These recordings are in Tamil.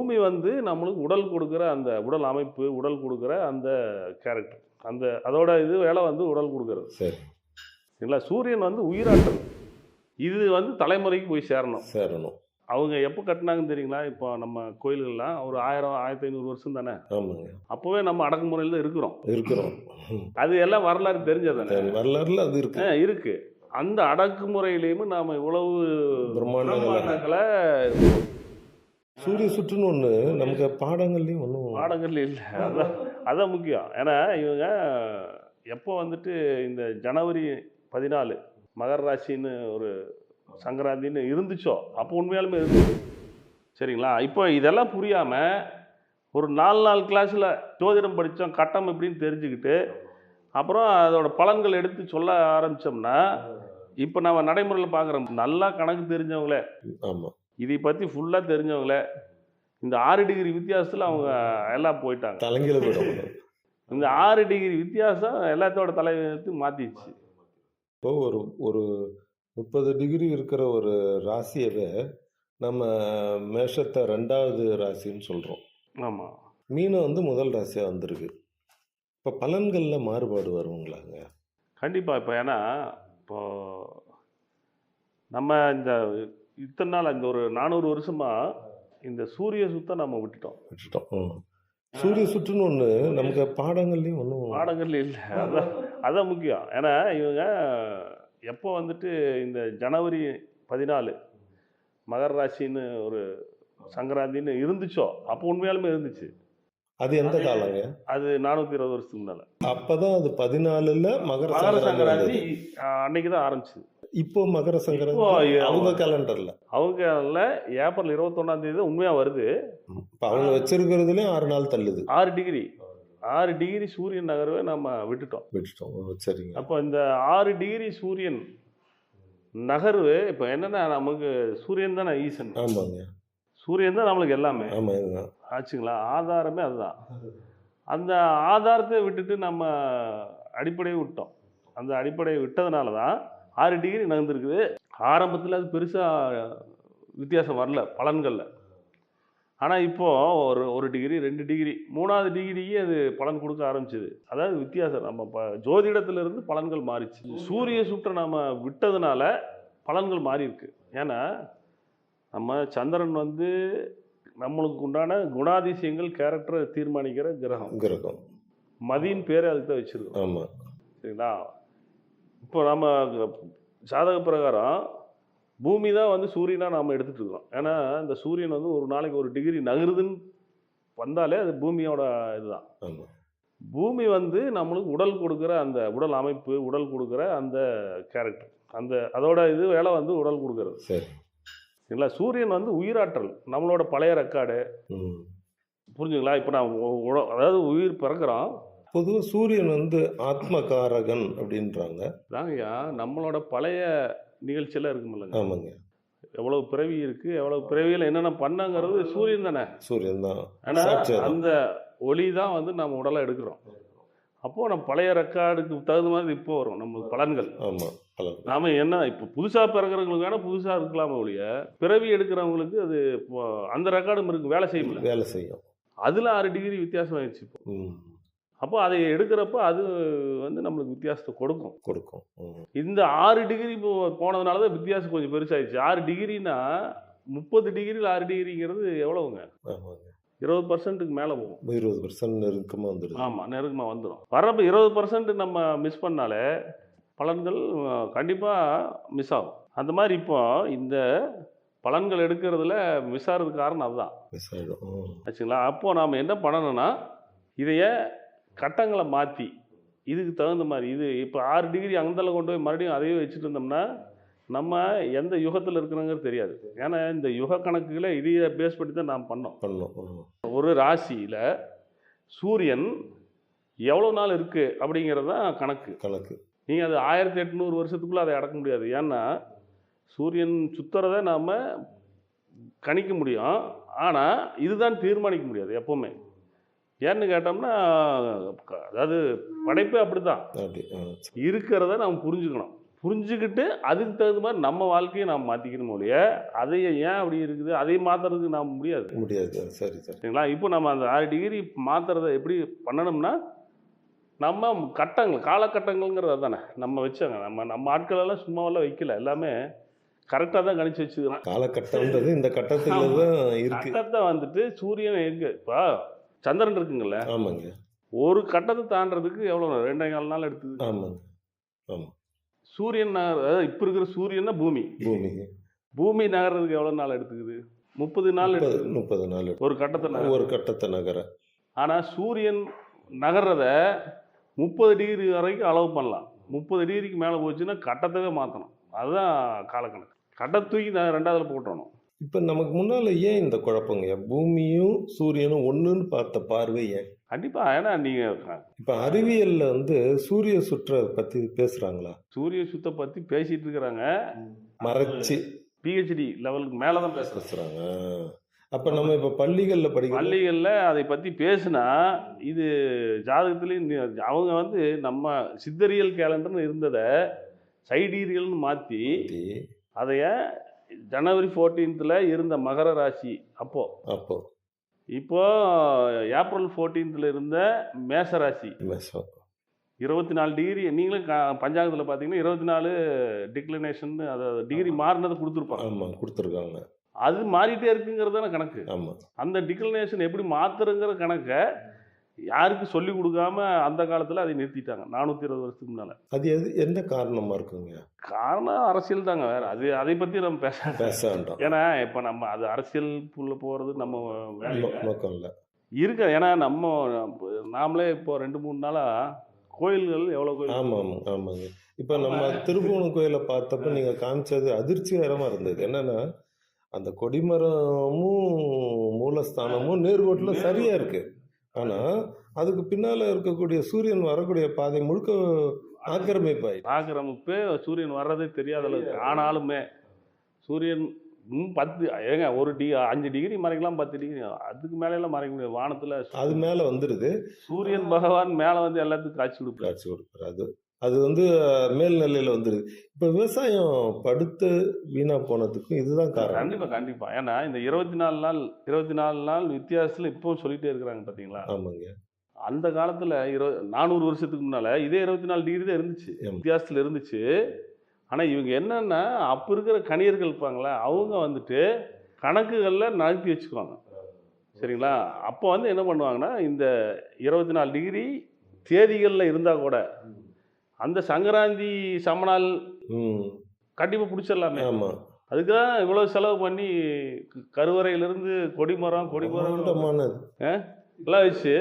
பூமி வந்து நம்மளுக்கு உடல் கொடுக்குற அந்த உடல் அமைப்பு, உடல் கொடுக்குற அந்த கேரக்டர். அதோட வேலை வந்து உடல் கொடுக்குறது. சரி. சரிங்களா? சூரியன் வந்து உயிராற்றல். இது வந்து தலைமுறைக்கு போய் சேரணும். சேரணும். அவங்க எப்போ கட்டுனாங்கன்னு தெரியுங்களா? இப்போ நம்ம கோயில்கள்லாம் ஒரு 1000, 1500 வருஷம் தானே. ஆமாங்க. அப்போவே நம்ம அடக்குமுறையில தான் இருக்கிறோம். இருக்கிறோம். அது எல்லாம் வரலாறு தெரிஞ்சது தானே. வரலாறுல அது இருக்கு. இருக்கு. அந்த அடக்குமுறையிலேயும் நாம இவ்வளவு பிரம்மாண்டங்களை சூரிய சுற்றுன்னு ஒன்று நமக்கு பாடங்கள்லையும் பாடங்கள்ல இல்லை. அதான் முக்கியம். ஏன்னா இவங்க எப்போ வந்துட்டு இந்த ஜனவரி 14 மகர ராசின்னு ஒரு சங்கராந்தின்னு இருந்துச்சோ அப்போ உண்மையாலுமே இருந்துச்சு. சரிங்களா? இப்போ இதெல்லாம் புரியாமல் ஒரு 4 நாள் கிளாஸில் ஜோதிடம் படித்தோம் கட்டம் எப்படின்னு தெரிஞ்சுக்கிட்டு அப்புறம் அதோட பலன்கள் எடுத்து சொல்ல ஆரம்பித்தோம்னா இப்போ நம்ம நடைமுறையில் பார்க்குறோம். நல்லா கணக்கு தெரிஞ்சவங்களே, ஆமாம், இதை பற்றி ஃபுல்லாக தெரிஞ்சவங்களே இந்த 6 டிகிரி வித்தியாசத்தில் அவங்க எல்லாம் போயிட்டாங்க. தலைங்கீழ போயிட்டாங்க. இந்த 6 டிகிரி வித்தியாசம் எல்லாத்தோட தலைவருக்கு மாற்றிடுச்சு. இப்போ ஒரு 30 டிகிரி இருக்கிற ஒரு ராசியவே நம்ம மேஷத்தை 2வது ராசின்னு சொல்கிறோம். ஆமாம். மீனம் வந்து முதல் ராசியாக வந்திருக்கு. இப்போ பலன்களில் மாறுபாடு வருங்களாங்க? கண்டிப்பாக. இப்போ ஏன்னா இப்போது நம்ம இந்த இத்தனை நாள் இந்த ஒரு 400 வருஷமாக இந்த சூரிய சுத்தம் நம்ம விட்டுட்டோம். சூரிய சுற்றுன்னு ஒன்று நமக்கு பாடங்கள்லையும் பாடங்கள்ல இல்லை. அதான் முக்கியம். ஏன்னா இவங்க எப்போ வந்துட்டு இந்த ஜனவரி 14 மகர ராசின்னு ஒரு சங்கராந்தின்னு இருந்துச்சோ அப்போ உண்மையாலுமே இருந்துச்சு. அது எந்த காலங்க? அது 420 வருஷத்துக்கு முன்னால. அப்பதான் அது 14ல் மகர சங்கராந்தி அன்னைக்கு தான் ஆரம்பிச்சுது. இப்போ மகர சங்கராந்தி அவங்க கேலண்டர்ல ஏப்ரல் 21ஆம் தேதி உண்மையா வருது. அவங்க வச்சிருக்கிறதுல 6 நாள் தள்ளுது. 6 டிகிரி சூரியன் நகர்வை நம்ம விட்டுட்டோம். சரிங்க. அப்போ இந்த 6 டிகிரி சூரியன் நகர்வு இப்போ என்னன்னா நமக்கு சூரியன் தானே ஈசன். ஆமாங்க. சூரியன் தான் நம்மளுக்கு எல்லாமே. ஆச்சுங்களா? ஆதாரமே அதுதான். அந்த ஆதாரத்தை விட்டுட்டு நம்ம அடிப்படையை விட்டோம். அந்த அடிப்படையை விட்டதுனால தான் 6 டிகிரி நகர்ந்துருக்குது. ஆரம்பத்தில் அது பெருசாக வித்தியாசம் வரல பலன்களில். ஆனால் இப்போது ஒரு டிகிரி 2 டிகிரி 3வது டிகிரியே அது பலன் கொடுக்க ஆரம்பிச்சிது. அதாவது வித்தியாசம் நம்ம இப்போ ஜோதிடத்திலிருந்து பலன்கள் மாறிச்சு. சூரிய சுற்றை நம்ம விட்டதுனால பலன்கள் மாறி இருக்கு. ஏன்னா நம்ம சந்திரன் வந்து நம்மளுக்கு உண்டான குணாதிசயங்கள் கேரக்டரை தீர்மானிக்கிற கிரகம். மதியின் பேரை அதுக்கு தான் வச்சுருக்கோம். ஆமாம். சரிங்களா? இப்போ நம்ம ஜாதக பிரகாரம் பூமி தான் வந்து சூரியனாக நாம் எடுத்துகிட்டு இருக்கோம். ஏன்னா இந்த சூரியன் வந்து ஒரு நாளைக்கு 1 டிகிரி நகருதுன்னு வந்தாலே அது பூமியோட இதுதான். பூமி வந்து நம்மளுக்கு உடல் கொடுக்குற அந்த உடல் அமைப்பு, உடல் கொடுக்குற அந்த கேரக்டர். அதோட வேலை வந்து உடல் கொடுக்குறது. சரிங்களா? சூரியன் வந்து உயிராற்றல். நம்மளோட பழைய ரெக்கார்டு. புரிஞ்சுங்களா? இப்போ நான் அதாவது உயிர் பிறக்கிறோம். பொதுவாக சூரியன் வந்து ஆத்மகாரகன் அப்படின்றாங்க. தாங்கய்யா நம்மளோட பழைய நிகழ்ச்சியெல்லாம் இருக்குமில்லங்க. ஆமாங்க. எவ்வளவு பிறவி இருக்கு, எவ்வளவு பிறவியில் என்னென்ன பண்ணாங்கிறது சூரியன் தானே. சூரியன் தான். ஆனால் அந்த ஒளி தான் வந்து நம்ம உடலை எடுக்கிறோம். அப்போது நம்ம பழைய ரெக்கார்டுக்கு தகுந்த மாதிரி இப்போ வரும் நம்ம பலன்கள். ஆமாம். நாம என்ன இப்போ புதுசாக பிறகுறவங்களுக்கு வேணால் புதுசாக இருக்கலாமே ஒழிய பிறவி எடுக்கிறவங்களுக்கு அது அந்த ரெக்கார்டும் இருக்கு, வேலை செய்யும். அதில் 6 டிகிரி வித்தியாசம் ஆயிடுச்சு இப்போ. அப்போ அதை எடுக்கிறப்ப அது வந்து நம்மளுக்கு வித்தியாசத்தை கொடுக்கும். இந்த 6 டிகிரி போனதுனால தான் வித்தியாசம் கொஞ்சம் பெருசாகிடுச்சு. 6 டிகிரினா 30 டிகிரியில் 6 டிகிரிங்கிறது எவ்வளவுங்க? 20%க்கு மேலே போகும். 20% நெருக்கமாக வந்துடும். ஆமாம், நெருக்கமாக வந்துடும். வர்றப்போ 20% நம்ம மிஸ் பண்ணாலே பலன்கள் கண்டிப்பாக மிஸ் ஆகும். அந்த மாதிரி இப்போ இந்த பலன்கள் எடுக்கிறதுல மிஸ் ஆகிறதுக்கு காரணம் அதுதான். மிஸ் ஆகிடும். ஆச்சுங்களா? அப்போது நாம் என்ன பண்ணணும்னா இதைய கட்டங்களை மாற்றி இதுக்கு தகுந்த மாதிரி இப்போ 6 டிகிரி அங்கதில் கொண்டு போய் மறுபடியும் அதையே வச்சுட்டு இருந்தோம்னா நம்ம எந்த யுகத்தில் இருக்கிறோங்கிறது தெரியாது. ஏன்னா இந்த யுக கணக்குகளை இதையை பேஸ் பண்ணி தான் நாம் பண்ணோம். ஒரு ராசியில் சூரியன் எவ்வளோ நாள் இருக்குது அப்படிங்கிறது தான் கணக்கு. நீங்கள் அது 1800 வருஷத்துக்குள்ளே அதை அடக்க முடியாது. ஏன்னா சூரியன் சுற்றுறதை நாம் கணிக்க முடியும். ஆனால் இதுதான் தீர்மானிக்க முடியாது எப்போவுமே. ஏன்னு கேட்டோம்னா அதாவது படைப்பே அப்படி தான் இருக்கிறத நாம் புரிஞ்சுக்கணும். புரிஞ்சுக்கிட்டு அதுக்கு தகுந்த மாதிரி நம்ம வாழ்க்கையை நாம் மாற்றிக்கணும் ஒழிய அதையே ஏன் அப்படி இருக்குது அதையும் மாற்றுறதுக்கு நாம் முடியாது. சரி சரி. சரிங்களா? இப்போ நம்ம அந்த 6 டிகிரி மாற்றுறதை எப்படி பண்ணணும்னா, நம்ம காலகட்டங்கள்ங்கிறது தானே நம்ம வச்சாங்க. நம்ம ஆட்களெல்லாம் சும்மாவெல்லாம் வைக்கல, எல்லாமே கரெக்டாக தான் கணிச்சு வச்சுக்கிறோம். காலகட்டம்ன்றது இந்த கட்டத்துல தான் இருக்கு. கட்டத்தை வந்துட்டு சூரியன் இருக்கு, இப்போ சந்திரன் இருக்குங்கல்ல. ஆமாங்க. ஒரு கட்டத்தை தாண்டறதுக்கு எவ்வளோ 2.25 நாள் எடுத்துது. ஆமாங்க. ஆமாம். சூரியன் அதாவது இப்போ இருக்கிற சூரியன்னா பூமி நகர்றதுக்கு எவ்வளோ நாள் எடுத்துக்குது? 30 நாள் எடுத்துக்குது. 30 நாள் ஒரு கட்டத்தை நகர. ஆனால் சூரியன் நகர்றத 30 டிகிரி வரைக்கும் அளவு பண்ணலாம். 30 டிகிரிக்கு மேலே போச்சுன்னா கட்டத்தவே மாற்றணும். அதுதான் காலக்கணக்கு. கட்டத்தை தூக்கி நான் 2வதுல போட்டுறணும். இப்போ நமக்கு முன்னால் ஏன் இந்த குழப்பங்க? பூமியும் சூரியனும் ஒன்றுன்னு பார்த்த பார்வை ஏன்? கண்டிப்பாக. ஏன்னா நீங்கள் இப்போ அறிவியலில் வந்து சூரிய சுற்றை பற்றி பேசுகிறாங்களா? சூரிய சுத்தை பற்றி பேசிகிட்டு இருக்கிறாங்க, மறைச்சி பிஹெச்டி லெவலுக்கு மேலே தான் பேசுகிறாங்க. அப்போ நம்ம இப்போ பள்ளிகளில் அதை பற்றி பேசுனா இது ஜாதகத்துலேயும் அவங்க வந்து நம்ம சித்தரியல் கேலண்டர்னு இருந்ததை சைடீரியல்னு மாற்றி அதைய ஜனவரி 14th இருந்த மகர ராசி அப்போ இப்போ ஏப்ரல் 14th இருந்த மேச ராசி 24 டிகிரி. நீங்களும் பஞ்சாங்கத்தில் பார்த்தீங்கன்னா 24 டிக்ளினேஷன், அதாவது டிகிரி மாறினதை கொடுத்துருக்காங்க. அது மாறிட்டே இருக்குங்கிறது தானே கணக்கு. அந்த டிக்ளினேஷன் எப்படி மாற்றுறங்கிற கணக்கை யாருக்கு சொல்லி கொடுக்காம அந்த காலத்தில் அதை நிறுத்திட்டாங்க 420 வருஷத்துக்கு முன்னால். அது எந்த காரணமாக இருக்குங்க? காரணம் அரசியல் தாங்க, வேறு அதை பற்றி நம்ம பேச வேண்டாம். ஏன்னா இப்போ நம்ம அது அரசியலுக்குள்ளே போகிறது நம்ம நோக்கம் இல்லை இருக்க. ஏன்னா நாமளே இப்போ 2-3 நாளாக கோயில்கள் எவ்வளோ கோயில். ஆமாங்க. இப்போ நம்ம திருப்புவனம் கோயிலை பார்த்தப்ப நீங்கள் காமிச்சது அதிர்ச்சிகரமாக இருந்தது. என்னென்னா அந்த கொடிமரமும் மூலஸ்தானமும் நேர்கோட்டில் சரியாக இருக்குது. ஆனால் அதுக்கு பின்னால் இருக்கக்கூடிய சூரியன் வரக்கூடிய பாதை முழுக்க ஆக்கிரமிப்பு. சூரியன் வர்றதே தெரியாத அளவுக்கு. ஆனாலுமே சூரியன் 5 டிகிரி மறைக்கலாம், 10 டிகிரி, அதுக்கு மேலெல்லாம் மறைக்க முடியாது. வானத்தில் அது மேலே வந்துடுது. சூரியன் பகவான் மேலே வந்து எல்லாத்துக்கும் காட்சி கொடுப்பாரு. அது வந்து மேல்நிலையில் வந்துடுது. இப்போ விவசாயம் படுத்து வீணாக போனதுக்கும் இதுதான் காரணம். கண்டிப்பாக. ஏன்னா இந்த 24 நாள் வித்தியாசத்தில் இப்போவும் சொல்லிகிட்டே இருக்கிறாங்க பார்த்தீங்களா? ஆமாங்க. அந்த காலத்தில் 400 வருஷத்துக்கு முன்னால் இதே 24 டிகிரி தான் இருந்துச்சு, வித்தியாசத்தில் இருந்துச்சு. ஆனால் இவங்க என்னென்னா அப்போ இருக்கிற கணியர்கள் இருப்பாங்களா, அவங்க வந்துட்டு கணக்குகளில் நகர்த்தி வச்சுக்குவாங்க. சரிங்களா? அப்போ வந்து என்ன பண்ணுவாங்கன்னா இந்த 24 டிகிரி தேதிகளில் இருந்தால் கூட அந்த சங்கராந்தி சமநாள் கண்டிப்பாக பிடிச்சிடலாமே. அதுக்குதான் இவ்வளோ செலவு பண்ணி கருவறையிலிருந்து கொடிமரம் எல்லாம் வச்சு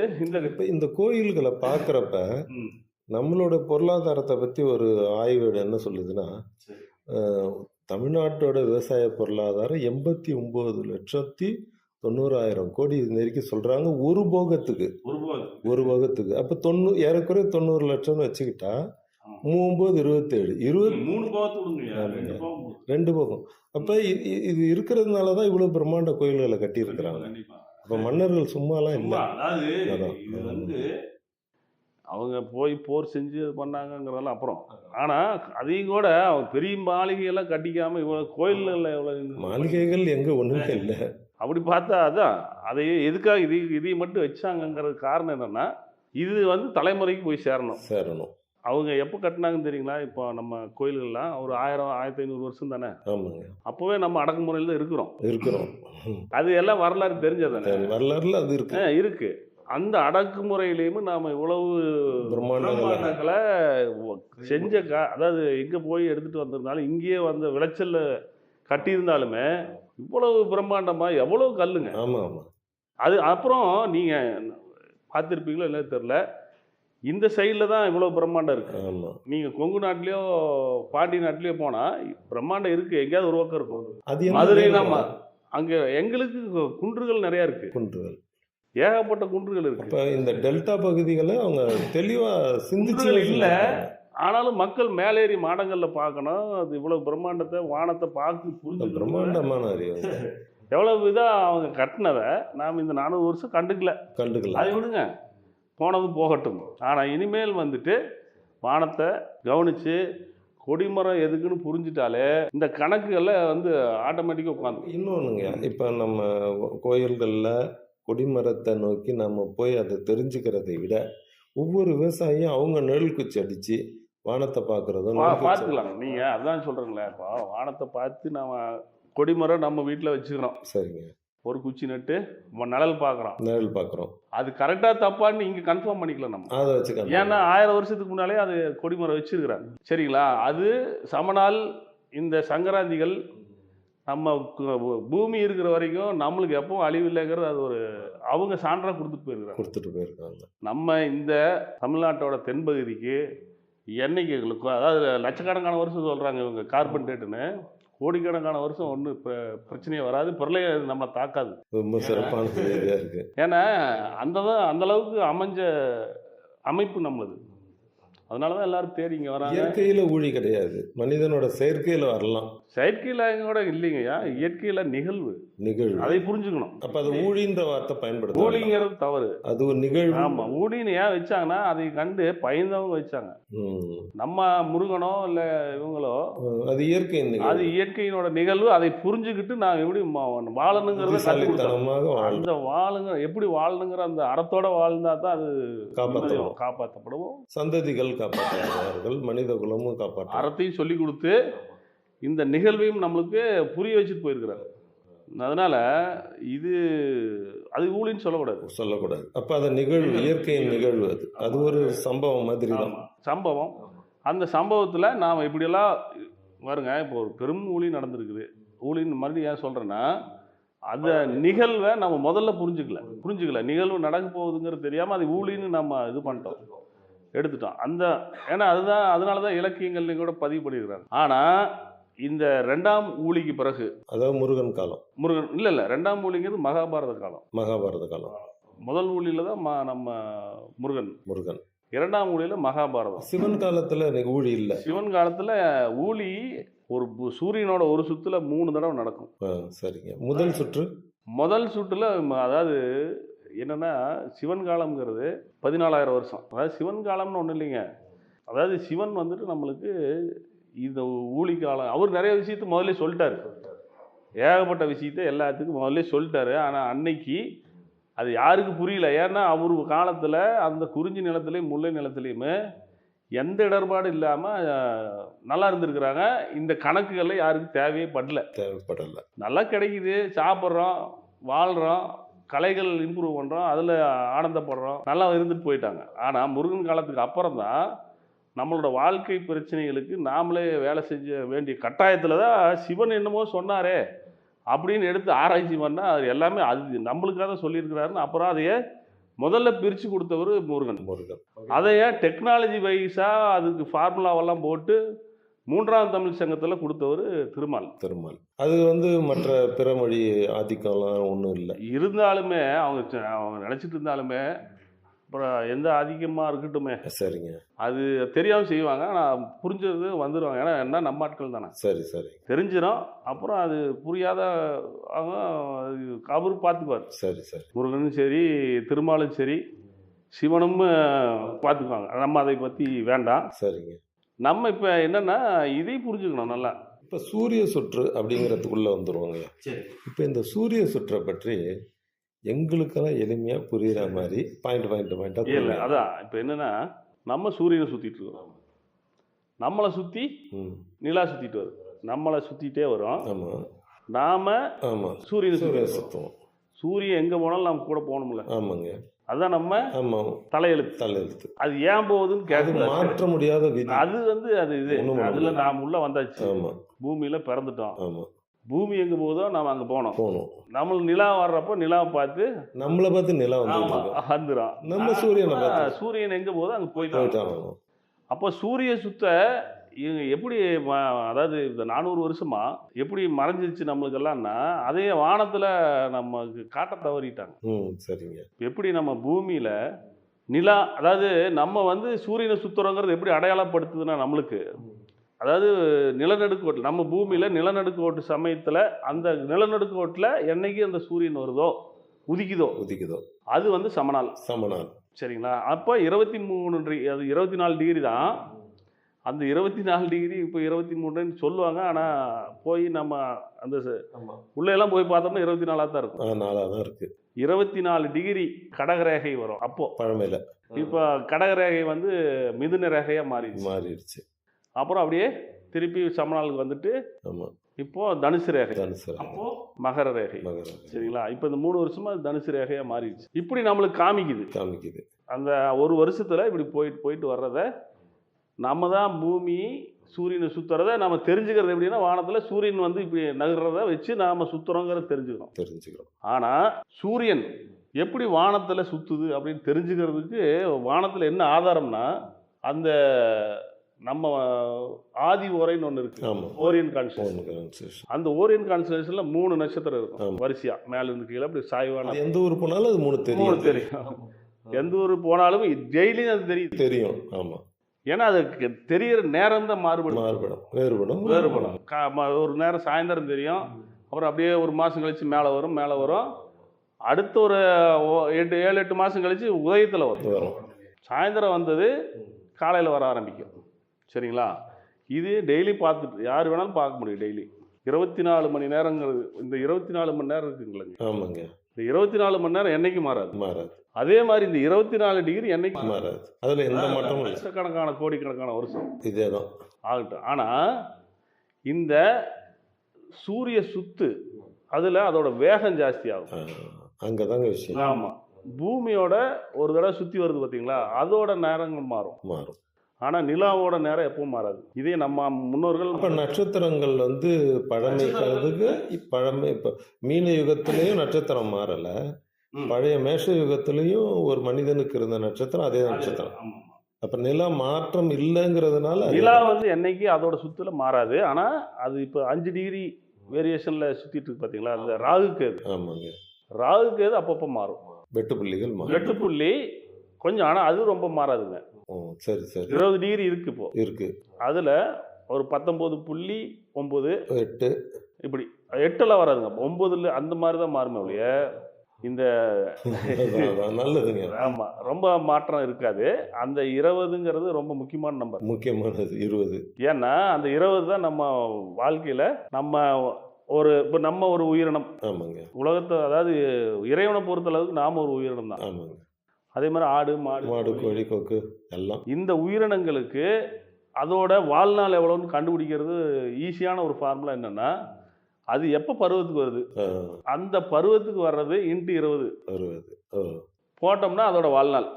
இந்த கோயில்களை பார்க்குறப்ப நம்மளோட பொருளாதாரத்தை பற்றி ஒரு ஆய்வு என்ன சொல்லுதுன்னா, தமிழ்நாட்டோட விவசாய பொருளாதாரம் 89,90,000 கோடி நெருக்கி சொல்கிறாங்க ஒரு போகத்துக்கு. அப்போ ஏறக்குறைய 90 லட்சம்னு வச்சுக்கிட்டா 2 போகம். அப்போ இது இருக்கிறதுனால தான் இவ்வளோ பிரம்மாண்ட கோயில்களை கட்டியிருக்கிறாங்க. அப்போ மன்னர்கள் சும்மாலாம் இல்லை. அவங்க போய் போர் செஞ்சு இது பண்ணாங்கங்கிறதெல்லாம் அப்புறம். ஆனால் அதையும் கூட அவங்க பெரிய மாளிகையெல்லாம் கட்டிக்காமல் இவ்வளோ கோயில்களில் எவ்வளோ மாளிகைகள் எங்கே ஒன்றுமே இல்லை. அப்படி பார்த்தா அதான் அதையே எதுக்காக இதை மட்டும் வச்சாங்கங்கிறது காரணம் என்னென்னா இது வந்து தலைமுறைக்கு போய் சேரணும். அவங்க எப்போ கட்டினாங்கன்னு தெரியுங்களா? இப்போ நம்ம கோயில்கள்லாம் ஒரு 1000-1500 வருஷம் தானே. அப்போவே நம்ம அடக்குமுறையில் தான் இருக்கிறோம். அது எல்லாம் வரலாறு தெரிஞ்சது தானே. வரலாறுல அது இருக்கு. அந்த அடக்குமுறையிலையும் நாம் இவ்வளவு பிரம்மாண்டங்களை செஞ்ச அதாவது எங்கே போய் எடுத்துகிட்டு வந்திருந்தாலும் இங்கேயே வந்த விளைச்சல் கட்டியிருந்தாலுமே இவ்வளவு பிரம்மாண்டமாக எவ்வளவு கல்லுங்க. அது அப்புறம் நீங்கள் பார்த்துருப்பீங்களோ இல்லை தெரியல, இந்த சைடில் தான் இவ்வளோ பிரம்மாண்டம் இருக்குது. நீங்கள் கொங்கு நாட்டிலையோ பாண்டி நாட்டிலையோ போனால் பிரம்மாண்டம் இருக்குது, எங்கேயாவது ஒரு பக்கம் இருக்கும். மதுரைனா அங்கே எங்களுக்கு குன்றுகள் நிறையா இருக்குது, ஏகப்பட்ட குன்றுகள் இருக்குது. இப்போ இந்த டெல்டா பகுதிகளை அவங்க தெளிவாக சிந்திச்சு இல்லை. ஆனாலும் மக்கள் மேலேறி மாடங்களில் பார்க்கணும், அது இவ்வளோ பிரம்மாண்டத்தை வானத்தை பார்த்து புரிஞ்சு பிரம்மாண்டமான அறிவு எவ்வளவு இதாக அவங்க கட்டினதை நாம் இந்த 400 வருஷம் கண்டுக்கல. அதை விடுங்க, போனது போகட்டும். ஆனால் இனிமேல் வந்துட்டு வானத்தை கவனித்து கொடிமரம் எதுக்குன்னு புரிஞ்சிட்டாலே இந்த கணக்குகளை வந்து ஆட்டோமேட்டிக்காக உட்காந்து. இன்னொன்றுங்க, இப்போ நம்ம கோயில்களில் கொடிமரத்தை நோக்கி நம்ம போய் அதை தெரிஞ்சுக்கிறதை விட ஒவ்வொரு விவசாயியும் அவங்க நிழல் குச்சி அடித்து வானத்தை பார்க்குறதும் பார்த்துக்கலாம். நீங்கள் அதான் சொல்கிறீங்களே, இப்போ வானத்தை பார்த்து நம்ம கொடிமரம் நம்ம வீட்டில் வச்சுக்கிறோம். சரிங்க. ஒரு குச்சி நட்டு நிழல் பார்க்குறோம். நிழல் பார்க்குறோம். அது கரெக்டாக தப்பான்னு இங்கே கன்ஃபார்ம் பண்ணிக்கலாம் நம்ம. அதை வச்சுக்கலாம். ஏன்னா 1000 வருஷத்துக்கு முன்னாலே அது கொடிமரம் வச்சிருக்கிறாங்க. சரிங்களா? அது சமநாள் இந்த சங்கராந்திகள் நம்ம பூமி இருக்கிற வரைக்கும் நம்மளுக்கு எப்பவும் அழிவு இல்லைங்கிறது அது ஒரு அவங்க சான்றாக கொடுத்துட்டு போயிருக்காங்க. நம்ம இந்த தமிழ்நாட்டோட தென்பகுதிக்கு என்னைக்கு அதாவது லட்சக்கணக்கான வருஷம் சொல்கிறாங்க இவங்க கார்பன் டேட்டுன்னு, கோடிக்கணக்கான வருஷம் ஒன்றும் பிரச்சனையே வராது, பிரளயம் நம்ம தாக்காது. ரொம்ப சிறப்பான செய்தியாக இருக்குது. ஏன்னா அந்த அளவுக்கு அமைஞ்ச அமைப்பு நம்மளது. அதனால தான் எல்லாரும் தேடி இங்கே வராங்க. இயற்கையில் ஊழி கிடையாது, மனிதனோட செயற்கையில் வரலாம். செயற்கையில் கூட இல்லைங்கய்யா, இயற்கையில் நிகழ்வு அதை புரிஞ்சுக்கணும். அப்போ அது ஊழின்ற வார்த்தை பயன்படுத்த, ஊழிங்கிறது தவறு, அது ஒரு நிகழ்வு. ஆமாம், ஊழின்னு ஏன் வச்சாங்கன்னா அதை கண்டு பயந்தவங்க வச்சாங்க. நம்ம முருகனோ இல்லை இவங்களோ அது இயற்கை, அது இயற்கையினோட நிகழ்வு, அதை புரிஞ்சுக்கிட்டு நான் எப்படி வாழணுங்கிறத அந்த வாழுங்க எப்படி வாழணுங்கிற அந்த அறத்தோட வாழ்ந்தா தான் அது காப்பாற்றப்படுவோம், சந்ததிகள் காப்பாற்றுவார்கள், மனித குலமும் காப்பாற்ற. அறத்தையும் சொல்லி கொடுத்து இந்த நிகழ்வையும் நம்மளுக்கு புரிய வச்சுட்டு போயிருக்கிறாங்க. அதனால அது ஊழின்னு சொல்லக்கூடாது. அப்போ அது நிகழ்வு, இயற்கையின் நிகழ்வு, அது ஒரு சம்பவம் மாதிரி தான். சம்பவம். அந்த சம்பவத்தில் நாம் இப்படியெல்லாம் வருங்க. இப்போ ஒரு பெரும் ஊழி நடந்திருக்குது. ஊழின்னு மறுபடியும் ஏன் சொல்கிறேன்னா, அந்த நிகழ்வை நம்ம முதல்ல புரிஞ்சுக்கல நிகழ்வு நடக்க போகுதுங்கிறது தெரியாமல் அது ஊழின்னு நம்ம இது பண்ணிட்டோம், எடுத்துட்டோம். ஏன்னா அதனால தான் இலக்கியங்கள்லையும் கூட பதிவு பண்ணியிருக்கிறாங்க. ஆனால் இந்த 2ஆம் ஊழிக்கு பிறகு, அதாவது முருகன் காலம், இல்லை 2ஆம் ஊழிங்கிறது மகாபாரத காலம். முதல் ஊழியில் தான் நம்ம முருகன். 2ஆம் ஊழியில் மகாபாரதம். சிவன் காலத்தில் ஊழி இல்லை. சிவன் காலத்தில் ஊழி ஒரு சூரியனோட ஒரு சுற்றுல 3 தடவை நடக்கும். சரிங்க. முதல் சுற்றுல அதாவது என்னன்னா, சிவன் காலம்ங்கிறது 14,000 வருஷம். அதாவது சிவன் காலம்னு ஒன்றும் இல்லைங்க. அதாவது சிவன் வந்துட்டு நம்மளுக்கு இந்த ஊழி காலம் அவர் நிறைய விஷயத்த முதல்ல சொல்லிட்டாரு, ஏகப்பட்ட விஷயத்த எல்லாத்துக்கும் முதல்ல சொல்லிட்டாரு. ஆனால் அன்னைக்கு அது யாருக்கு புரியல. ஏன்னா அவர் காலத்தில் அந்த குறிஞ்சி நிலத்துலேயும் முல்லை நிலத்துலேயுமே எந்த இடர்பாடு இல்லாமல் நல்லா இருந்திருக்கிறாங்க. இந்த கணக்குகளில் யாருக்கும் தேவைப்படலை. நல்லா கிடைக்குது, சாப்பிட்றோம், வாழ்கிறோம், கலைகள் இம்ப்ரூவ் பண்ணுறோம், அதில் ஆனந்தப்படுறோம், நல்லா இருந்துட்டு போயிட்டாங்க. ஆனால் முருகன் காலத்துக்கு அப்புறம் தான் நம்மளோட வாழ்க்கை பிரச்சனைகளுக்கு நாமளே வேலை செஞ்ச வேண்டிய கட்டாயத்தில் தான் சிவன் என்னமோ சொன்னாரே அப்படின்னு எடுத்து ஆராய்ச்சி பண்ணால் அது எல்லாமே அது நம்மளுக்காக தான் சொல்லியிருக்கிறாருன்னு அப்புறம் அதையே முதல்ல பிரித்து கொடுத்தவர் முருகன். அதையே டெக்னாலஜி வைஸாக அதுக்கு ஃபார்முலாவெல்லாம் போட்டு 3ஆம் தமிழ் சங்கத்தில் கொடுத்தவர் திருமால். அது மற்ற பிறமொழி ஆதிக்கம்லாம் ஒன்றும் இல்லை. இருந்தாலுமே அவங்க நினச்சிட்டு இருந்தாலுமே அப்புறம் எந்த அதிகமாக இருக்கட்டுமே, சரிங்க, அது தெரியாமல் செய்வாங்க. ஆனால் புரிஞ்சது வந்துடுவாங்க. ஏன்னா என்ன நம்ம ஆட்கள் தானே. சரி தெரிஞ்சிடும். அப்புறம் அது புரியாத அவங்க அவரு பார்த்துக்குவார். சரி முருகனும் சரி, திருமாலும் சரி, சிவனும் பார்த்துக்குவாங்க. நம்ம அதை பற்றி வேண்டாம். சரிங்க. நம்ம இப்போ என்னென்னா இதை புரிஞ்சுக்கணும் நல்லா. இப்போ சூரிய சுற்று அப்படிங்கிறதுக்குள்ளே வந்துடுவாங்க. இப்போ இந்த சூரிய சுற்றை பற்றி எங்களுக்கெல்லாம் எளிமையாக புரிகிற மாதிரி பாயிண்ட் இல்லை. அதான் இப்போ என்னென்னா, நம்ம சூரியனை சுற்றிட்டு இருக்கோம், நம்மளை சுற்றி நிலா சுற்றிட்டு வரும், நம்மளை சுற்றிட்டே வரும். ஆமாம். நாம் சூரியனை சுற்றுவோம். சூரியன் எங்கே போனாலும் நம்ம கூட போகணும்ல. ஆமாங்க. அதுதான் நம்ம தலையெழுத்து. அது ஏன் போகுதுன்னு கேட்க மாற்ற முடியாத விதி. அது இது அதில் நாம் உள்ள வந்தாச்சு. ஆமாம். பூமியில் பிறந்துட்டோம். ஆமாம். பூமி எங்கே போகுதோ நாம் அங்கே போனோம். நம்ம நிலா வர்றப்போ நிலாவை பார்த்து நம்மளை பார்த்து நிலா வந்துடும். நம்ம சூரியன் எங்கே போதோ அங்கே போயிட்டோம். அப்போ சூரிய சுத்த எப்படி அதாவது இந்த 400 வருஷமா எப்படி மறைஞ்சிருச்சு நம்மளுக்கெல்லாம்னா, அதே வானத்தில் நமக்கு காட்ட தவறிட்டாங்க. சரிங்க. எப்படி நம்ம பூமியில் நிலா, அதாவது நம்ம சூரியனை சுற்றுறோங்கிறது எப்படி அடையாளப்படுத்துதுன்னா, நம்மளுக்கு அதாவது நிலநடுக்கோட்டில் நம்ம பூமியில் நிலநடுக்கோட்டு சமயத்தில் அந்த நிலநடுக்கோட்டில் என்னைக்கு அந்த சூரியன் வருதோ உதிக்குதோ அது சமநாள். சரிங்களா? அப்போ 23 அது 24 டிகிரி தான். அந்த 24 டிகிரி இப்போ 23 சொல்லுவாங்க. ஆனால் போய் நம்ம அந்த உள்ளெல்லாம் போய் பார்த்தோம்னா 24 தான் இருக்கும். 4 தான் இருக்கு. 24 டிகிரி கடகரேகை வரும் அப்போ பழமையில. இப்போ கடகரேகை வந்து மிதுன ரேகையாக மாறிடுச்சு. அப்புறம் அப்படியே திருப்பி சமநாளுக்கு வந்துட்டு ஆமாம் இப்போ தனுசு ரேகை, தனுசு அப்போ மகர ரேகை. சரிங்களா? இப்போ இந்த 3 வருஷமா தனுசு ரேகையாக மாறிடுச்சு. இப்படி நம்மளுக்கு காமிக்குது அந்த ஒரு வருஷத்துல இப்படி போயிட்டு வர்றத நம்ம தான் பூமி சூரியனை சுற்றுறத நம்ம தெரிஞ்சுக்கிறது எப்படின்னா, வானத்தில் சூரியன் வந்து இப்படி நகர்றத வச்சு நாம் சுற்றுறோங்கிறத தெரிஞ்சுக்கிறோம். ஆனால் சூரியன் எப்படி வானத்தில் சுற்றுது அப்படின்னு தெரிஞ்சுக்கிறதுக்கு வானத்தில் என்ன ஆதாரம்னா, அந்த நம்ம ஆதி ஓரைன்னு ஒன்று இருக்கு, ஓரியன் கான்ஸ்டலேஷன். அந்த ஓரியன் கான்ஸ்டலேஷன்ல 3 நட்சத்திரம் இருக்கும் வரிசையா, மேல இருந்து கீழே அப்படி சாய்வான. எந்த ஊர் போனாலும் அது 3 தெரியும். எந்த ஊர் போனாலும் டெய்லியும் அது தெரியும். ஆமா, ஏன்னா அதுக்கு தெரிகிற நேரம் தான் வேறுபடும். ஒரு நேரம் சாயந்தரம் தெரியும், அப்புறம் அப்படியே ஒரு மாதம் கழிச்சு மேலே வரும். அடுத்த ஒரு 7-8 மாதம் கழிச்சு உதயத்தில் வரும். சாயந்தரம் வந்தது காலையில் வர ஆரம்பிக்கும். சரிங்களா? இது டெய்லி பார்த்துட்டு யார் வேணாலும் பார்க்க முடியும். டெய்லி 24 மணி நேரங்கிறது, இந்த 24 மணி நேரம் இருக்குங்களேங்க. ஆமாங்க. இந்த 24 மணி நேரம் என்னைக்கு மாறாது. அதே மாதிரி இந்த 24 டிகிரி என்னைக்கு மாறாது. அதில் எந்த மாற்றமும் இல்லை. லட்சக்கணக்கான கோடிக்கணக்கான வருஷம் இதே தான் ஆகட்டும். ஆனால் இந்த சூரிய சுத்து அதில் அதோட வேகம் ஜாஸ்தி ஆகும். அங்கே தாங்க விஷயம். ஆமாம், பூமியோட ஒரு தடவை சுற்றி வருது பார்த்தீங்களா, அதோட நேரங்கள் மாறும். ஆனால் நிலாவோட நேரம் எப்பவும் மாறாது. இதே நம்ம முன்னோர்கள். இப்போ நட்சத்திரங்கள் வந்து பழமைக்கிறதுக்கு இப்போ மீன யுகத்திலையும் நட்சத்திரம் மாறலை, பழைய மேஷ யுகத்திலையும் ஒரு மனிதனுக்கு இருந்த நட்சத்திரம் அதே நட்சத்திரம். அப்போ நிலா மாற்றம் இல்லைங்கிறதுனால நிலா வந்து என்னைக்கு அதோட சுத்துல மாறாது. ஆனால் அது இப்போ 5 டிகிரி வேரியேஷனில் சுற்றிட்டு இருக்கு பார்த்தீங்களா, அந்த ராகுக்கேது. ஆமாங்க, ராகுக்கேது அப்பப்போ மாறும். வெட்டுப்புள்ளிகள் வெட்டுப்புள்ளி கொஞ்சம், ஆனால் அது ரொம்ப மாறாதுங்க. சரி 20 டிகிரி இருக்கு இப்போ இருக்கு. அதில் ஒரு 19.9 8 இப்படி 8ல் வராதுங்க, 9ல் அந்த மாதிரி தான் மாறுமே ஒழிய இந்த நல்லதுங்க. ஆமாம், ரொம்ப மாற்றம் இருக்காது. அந்த 20ங்கிறது ரொம்ப முக்கியமான நம்பர், முக்கியமானது 20. ஏன்னா அந்த 20 தான் நம்ம வாழ்க்கையில் இப்போ நம்ம ஒரு உயிரினம். ஆமாங்க. உலகத்தை, அதாவது இறைவனை பொறுத்த அளவுக்கு நாம் ஒரு உயிரினம் தான். ஆமாங்க. அதே மாதிரி ஆடு கோழி கொக்கு எல்லாம் இந்த உயிரினங்களுக்கு அதோட வாழ்நாள் எவ்வளோன்னு கண்டுபிடிக்கிறது ஈஸியான ஒரு ஃபார்முலா என்னன்னா, அது எப்போ பருவத்துக்கு வருது, அந்த பருவத்துக்கு வர்றது × 20 போட்டோம்னா அதோட வாழ்நாள்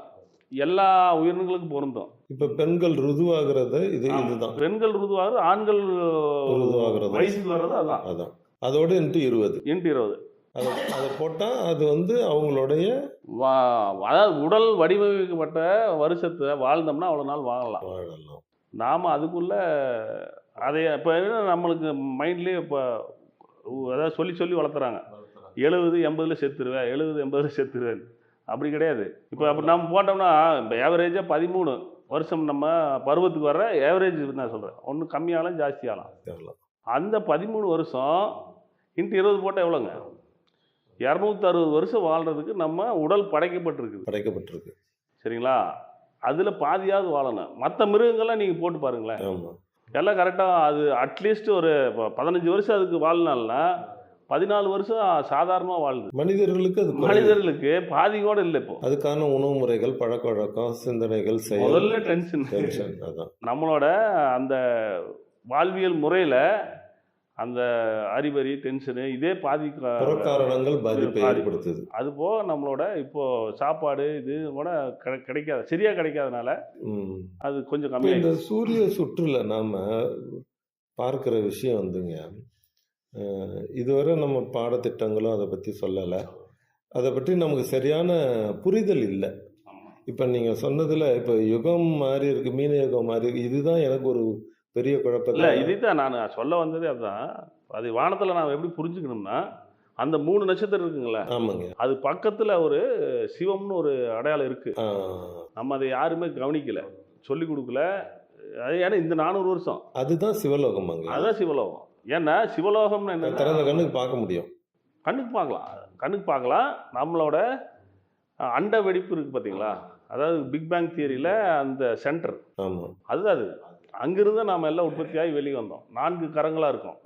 எல்லா உயிரினங்களுக்கும் பொருந்தும். இப்போ பெண்கள் ருதுவாகிறது இதுதான். பெண்கள் ருதுவாகிறது, ஆண்கள் ருதுவாகிறது, வயசுக்கு வர்றது அதான். அதோட × 20 அதை போட்டால் அது வந்து அவங்களுடைய அதாவது உடல் வடிவமைக்கப்பட்ட வருஷத்தை வாழ்ந்தோம்னா அவ்வளோ நாள் வாழலாம். நாம் அதுக்குள்ளே அதை இப்போ நம்மளுக்கு மைண்ட்லேயே இப்போ அதாவது சொல்லி வளர்த்துறாங்க, 70-80 செத்துருவேன், 70-80 செத்துருவேன். அப்படி கிடையாது. இப்போ அப்படி நம்ம போட்டோம்னா இப்போ ஏவரேஜாக 13 வருஷம் நம்ம பருவத்துக்கு வர்ற ஏவரேஜ் நான் சொல்கிறேன், ஒன்று கம்மியாகலாம் ஜாஸ்தியாகலாம். அந்த 13 வருஷம் × 20 போட்டால் எவ்வளோங்க? 260 வருஷம் வாழ்கிறதுக்கு நம்ம உடல் படைக்கப்பட்டிருக்கு. சரிங்களா? அதில் பாதியாவது வாழணும். மற்ற மிருகங்கள்லாம் நீங்கள் போட்டு பாருங்களேன், எல்லாம் கரெக்டாக அது அட்லீஸ்ட் ஒரு 15 வருஷம் அதுக்கு வாழ்நாள்னா 14 வருஷம் சாதாரணமாக வாழுது. மனிதர்களுக்கு பாதி கூட இல்லை. இப்போ அதுக்கான உணவு முறைகள், பழக்க வழக்கம், சிந்தனைகள், முதல்ல டென்ஷன். நம்மளோட அந்த வாழ்வியல் முறையில் அந்த அறிவறி, டென்ஷனு, இதே காரணங்கள் பாதிப்பை ஏற்படுத்துது. அது போக நம்மளோட இப்போ சாப்பாடு இது கூட கிடைக்காது, சரியா கிடைக்காதனால அது கொஞ்சம் கம்மியாக. இந்த சூரிய சுற்றுல நாம பார்க்குற விஷயம் வந்துங்க, இதுவரை நம்ம பாடத்திட்டங்களும் அதை பற்றி சொல்லலை, அதை பற்றி நமக்கு சரியான புரிதல் இல்லை. இப்போ நீங்கள் சொன்னதில் இப்போ யுகம் மாதிரி இருக்கு, மீன யுகம் மாதிரி இருக்கு, இதுதான் எனக்கு ஒரு பெரிய குழப்பத்தில். இதுதான் நான் சொல்ல வந்ததே அதுதான். அது வானத்தில் நான் எப்படி புரிஞ்சுக்கணும்னா, அந்த 3 நட்சத்திரம் இருக்குங்களே, ஆமாங்க, அது பக்கத்தில் ஒரு சிவம்னு ஒரு அடையாளம் இருக்கு. நம்ம அதை யாருமே கவனிக்கல, சொல்லி கொடுக்கல. அது ஏன்னா இந்த 400 வருஷம் அதுதான் சிவலோகம். அதுதான் சிவலோகம். ஏன்னா சிவலோகம்னு என்ன, திறந்த கண்ணுக்கு பார்க்க முடியும், கண்ணுக்கு பார்க்கலாம். நம்மளோட அண்ட வெடிப்பு இருக்கு பார்த்தீங்களா, அதாவது பிக் பேங் தியரியில் அந்த சென்டர், அதுதான் அது. அங்கிருந்து நாம் எல்லாம் உற்பத்தியாகி வெளியே வந்தோம். 4 கரங்களாக இருக்கும்.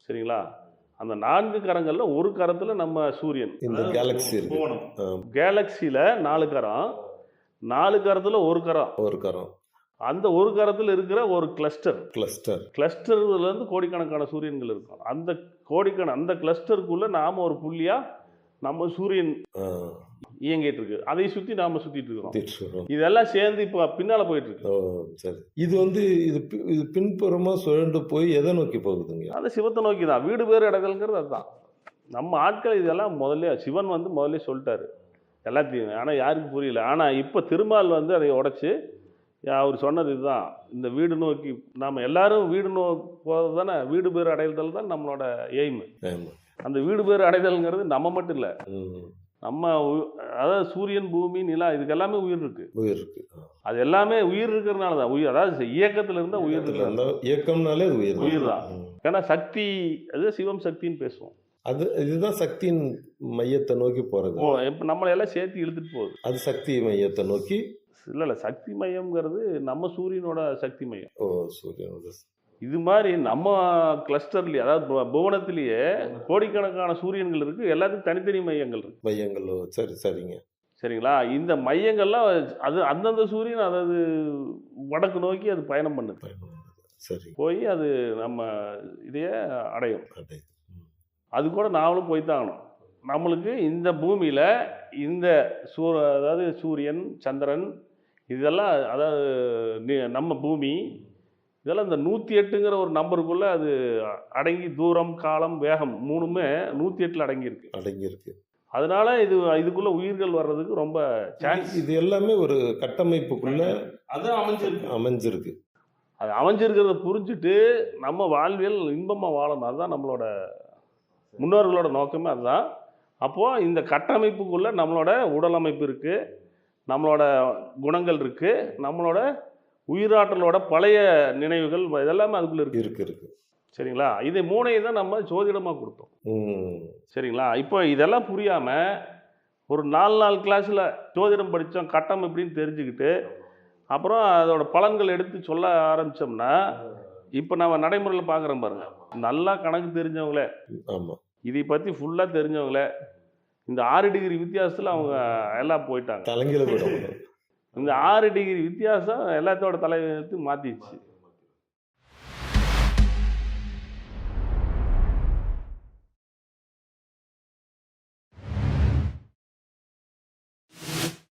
சரிங்களா? அந்த 4 கரங்கள்ல ஒரு கரத்தில் நம்ம சூரியன், இந்த கேலக்ஸி இருக்கு. கேலக்சியில் 4 கரம், 4 கரத்தில் ஒரு கரம், ஒரு கரம், அந்த ஒரு கரத்தில் இருக்கிற ஒரு கிளஸ்டர்லேருந்து கோடிக்கணக்கான சூரியன்கள் இருக்கும். அந்த கிளஸ்டருக்குள்ள நாம் ஒரு புள்ளியா நம்ம சூரியன் இயங்கிட்டு இருக்கு. அதை சுற்றி நாம சுத்திட்டு இருக்கிறோம். இதெல்லாம் சேர்ந்து இப்போ பின்னால போயிட்டு இருக்கு. சரி, இது இது பின்புறமா சுழண்டு போய் எதை நோக்கி போகுதுங்க? அதை சிவத்தை நோக்கி தான். வீடு பேர் அடைதல்ங்கிறது அதுதான். நம்ம ஆட்கள் இதெல்லாம் சிவன் முதல்ல சொல்லிட்டாரு எல்லாத்தையும். ஆனால் யாருக்கு புரியல. ஆனால் இப்போ திருமால் அதை உடைச்சு அவர் சொன்னது இதுதான். இந்த வீடு நோக்கி நாம் எல்லாரும் வீடு போகிறது தானே, வீடு பேர் அடைதல் தான் நம்மளோட எய்மு. அந்த வீடு பேர் அடைதல்ங்கிறது நம்ம மட்டும் இல்லை, நம்ம அதாவது சூரியன், பூமி, நிலா, இதுக்கு எல்லாமே உயிர் இருக்கு. அது எல்லாமே உயிர் இருக்கிறதுனால தான் உயிர். அதாவது இயக்கத்துல இருந்தா உயிர் இருக்கு. இயக்கம்னாலே உயிர் தான். ஏன்னா சக்தி, அது சிவம் சக்தின்னு பேசுவோம். இதுதான் சக்தியின் மையத்தை நோக்கி போறது. இப்போ நம்மளை எல்லாம் சேர்த்து இழுத்துட்டு போகுது. அது சக்தி மையத்தை நோக்கி இல்லை, சக்தி மையம்ங்கிறது நம்ம சூரியனோட சக்தி மையம். சூரியனோட இது மாதிரி நம்ம கிளஸ்டர்லேயே, அதாவது புவனத்திலேயே கோடிக்கணக்கான சூரியன்கள் இருக்கு. எல்லாத்துக்கும் தனித்தனி மையங்கள் இருக்கு. சரிங்க. சரிங்களா? இந்த மையங்கள்லாம் அந்தந்த சூரியன் அதாவது வடக்கு நோக்கி அது பயணம் பண்ணுது. சரி, போய் அது நம்ம இதையே அடையும். அது கூட நாமளும் போய்த்தாகணும். நம்மளுக்கு இந்த பூமியில் இந்த அதாவது சூரியன், சந்திரன், இதெல்லாம் அதாவது நம்ம பூமி, இதெல்லாம் இந்த 108ங்கிற ஒரு நம்பருக்குள்ளே அது அடங்கி, தூரம், காலம், வேகம் 3மே 108ல் அடங்கியிருக்கு. அதனால இதுக்குள்ள உயிர்கள் வர்றதுக்கு ரொம்ப சான்ஸ். இது எல்லாமே ஒரு கட்டமைப்புக்குள்ள அது அமைஞ்சிருக்கு. அது அமைஞ்சிருக்கிறத புரிஞ்சுட்டு நம்ம வாழ்வியல் இன்பமாக வாழணும். அதுதான் நம்மளோட முன்னோர்களோட நோக்கமே அதுதான். அப்போது இந்த கட்டமைப்புக்குள்ளே நம்மளோட உடல் அமைப்பு இருக்குது, நம்மளோட குணங்கள் இருக்குது, நம்மளோட உயிராற்றலோட பழைய நினைவுகள், இதெல்லாமே அதுக்குள்ளே இருக்கு. சரிங்களா? இது 3ஐயும் தான் நம்ம ஜோதிடமாக கொடுத்தோம். சரிங்களா? இப்போ இதெல்லாம் புரியாமல் ஒரு 4 நாள் கிளாஸில் ஜோதிடம் படித்தோம், கட்டம் எப்படின்னு தெரிஞ்சுக்கிட்டு அப்புறம் அதோட பலன்கள் எடுத்து சொல்ல ஆரம்பித்தோம்னா, இப்போ நம்ம நடைமுறையில் பார்க்குறோம் பாருங்க, நல்லா கணக்கு தெரிஞ்சவங்களே, இதை பற்றி ஃபுல்லாக தெரிஞ்சவங்களே இந்த 6 டிகிரி வித்தியாசத்தில் அவங்க எல்லாம் போயிட்டாங்க. தலைங்கீழ போயிட்டாங்க. இந்த 6 டிகிரி வித்தியாசம் எல்லாத்தோட தலையெழுத்து மாற்றிடுச்சு.